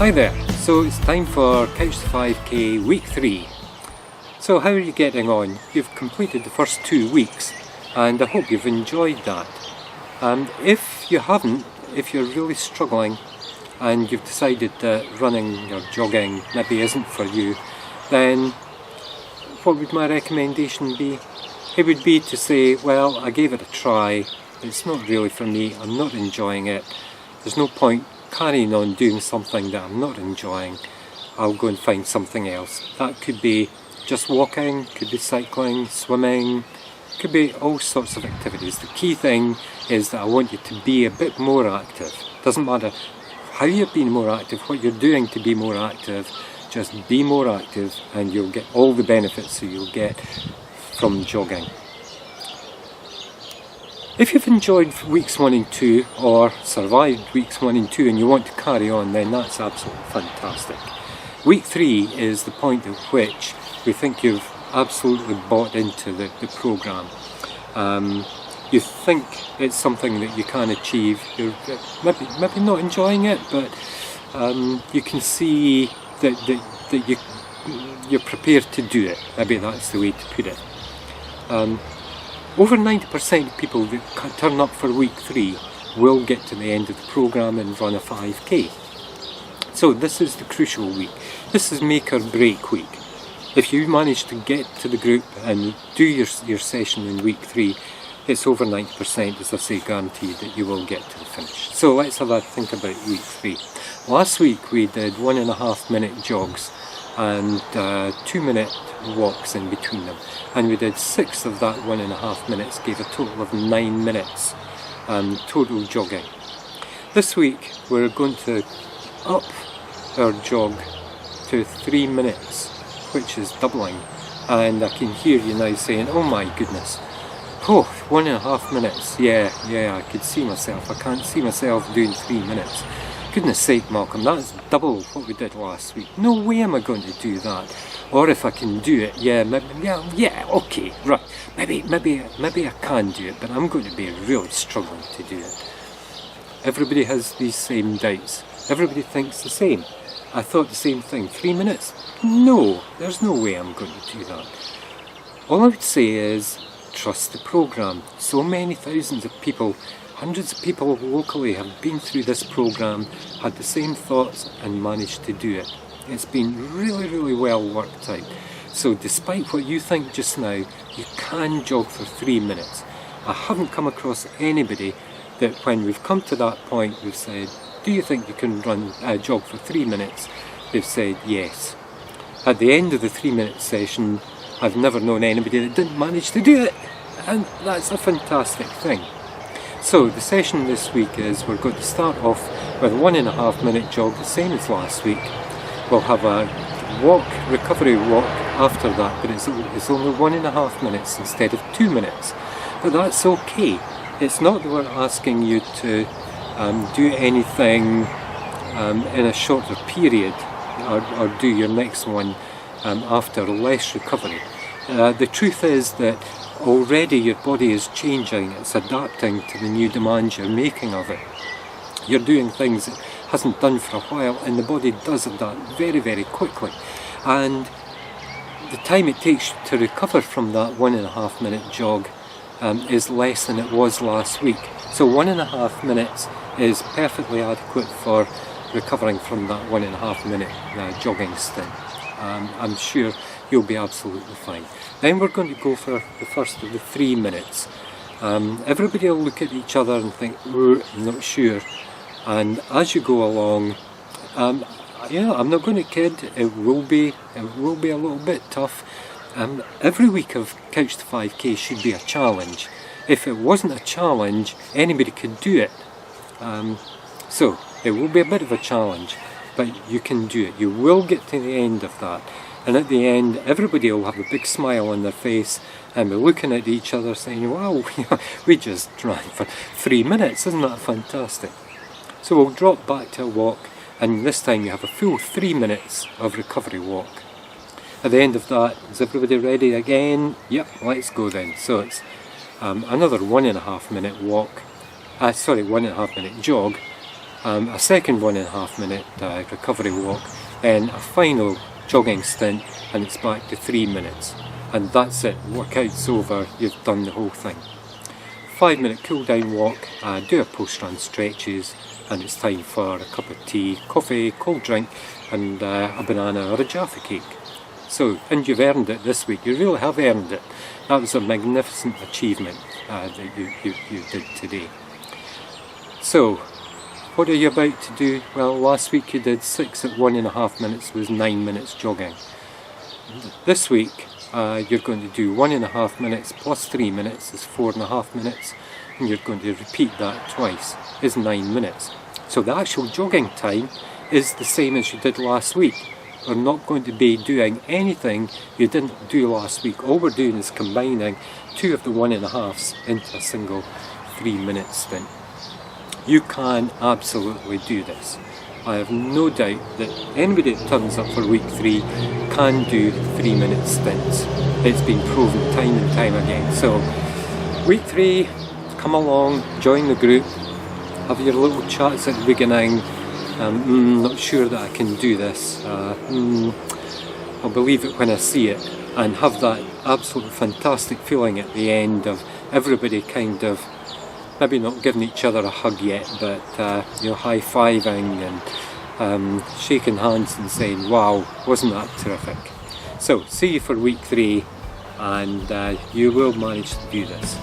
Hi there, so it's time for Couch to 5k week 3. So how are you getting on? You've completed the first 2 weeks and I hope you've enjoyed that. If you haven't, if you're really struggling and you've decided that running or jogging maybe isn't for you, then what would my recommendation be? It would be to say, well, I gave it a try, it's not really for me, I'm not enjoying it, there's no point carrying on doing something that I'm not enjoying, I'll go and find something else. That could be just walking, could be cycling, swimming, could be all sorts of activities. The key thing is that I want you to be a bit more active. Doesn't matter how you're being more active, what you're doing to be more active, just be more active and you'll get all the benefits that you'll get from jogging. If you've enjoyed weeks 1 and 2 or survived weeks 1 and 2 and you want to carry on, then that's absolutely fantastic. Week 3 is the point at which we think you've absolutely bought into the programme. You think it's something that you can achieve, you're maybe not enjoying it, but you can see that you're prepared to do it. Maybe that's the way to put it. Over 90% of people that turn up for week 3 will get to the end of the programme and run a 5k. So this is the crucial week. This is make or break week. If you manage to get to the group and do your session in week 3, it's over 90%, as I say, guaranteed that you will get to the finish. So let's have a think about week 3. Last week we did 1.5 minute jogs and 2-minute walks in between them, and we did 6 of that 1.5 minutes, gave a total of 9 minutes total jogging. This week we're going to up our jog to 3 minutes, which is doubling, and I can hear you now saying, oh my goodness, 1.5 minutes, yeah, I could see myself, I can't see myself doing 3 minutes. Goodness sake, Malcolm, that's double what we did last week. No way am I going to do that. Or if I can do it, okay, right. Maybe I can do it, but I'm going to be really struggling to do it. Everybody has these same doubts. Everybody thinks the same. I thought the same thing. 3 minutes? No, there's no way I'm going to do that. All I would say is, trust the programme. So many thousands of people, hundreds of people locally have been through this programme, had the same thoughts and managed to do it. It's been really well worked out. So despite what you think just now, you can jog for 3 minutes. I haven't come across anybody that when we've come to that point, we've said, do you think you can jog for 3 minutes? They've said yes. At the end of the 3-minute session, I've never known anybody that didn't manage to do it, and that's a fantastic thing. So the session this week is we're going to start off with a 1.5 minute jog, the same as last week. We'll have a recovery walk after that, but it's only 1.5 minutes instead of 2 minutes. But that's okay. It's not that we're asking you to do anything in a shorter period or do your next one after less recovery. The truth is that already your body is changing, it's adapting to the new demands you're making of it. You're doing things it hasn't done for a while, and the body does adapt very quickly. And the time it takes to recover from that 1.5 minute jog is less than it was last week. So 1.5 minutes is perfectly adequate for recovering from that 1.5 minute jogging stint. I'm sure you'll be absolutely fine. Then we're going to go for the first of the 3 minutes. Everybody will look at each other and think, I'm not sure. And as you go along, I'm not going to kid, it will be a little bit tough. Every week of Couch to 5k should be a challenge. If it wasn't a challenge, anybody could do it. So it will be a bit of a challenge, but you can do it. You will get to the end of that. And at the end, everybody will have a big smile on their face and be looking at each other saying, wow, we just ran for 3 minutes, isn't that fantastic? So we'll drop back to a walk, and this time you have a full 3 minutes of recovery walk. At the end of that, is everybody ready again? Yep, let's go then. So it's another 1.5 minute walk, 1.5 minute jog, a second 1.5 minute recovery walk, then a final jogging stint, and it's back to 3 minutes. And that's it, workout's over, you've done the whole thing. 5 minute cool down walk, do a post run stretches, and it's time for a cup of tea, coffee, cold drink, and a banana or a Jaffa cake. So, and you've earned it this week, you really have earned it. That was a magnificent achievement that you did today. So, what are you about to do? Well, last week you did 6 at 1.5 minutes, was 9 minutes jogging. This week you're going to do 1.5 minutes plus 3 minutes is 4.5 minutes, and you're going to repeat that twice, is 9 minutes. So the actual jogging time is the same as you did last week. We're not going to be doing anything you didn't do last week. All we're doing is combining 2 of the 1.5s into a single 3 minute stint. You can absolutely do this. I have no doubt that anybody that turns up for week 3 can do 3 minute stints. It's been proven time and time again. So week 3, come along, join the group, have your little chats at the beginning. Not sure that I can do this. I'll believe it when I see it, and have that absolute fantastic feeling at the end of everybody kind of maybe not giving each other a hug yet, but high-fiving and shaking hands and saying, wow, wasn't that terrific? So see you for week 3, and you will manage to do this.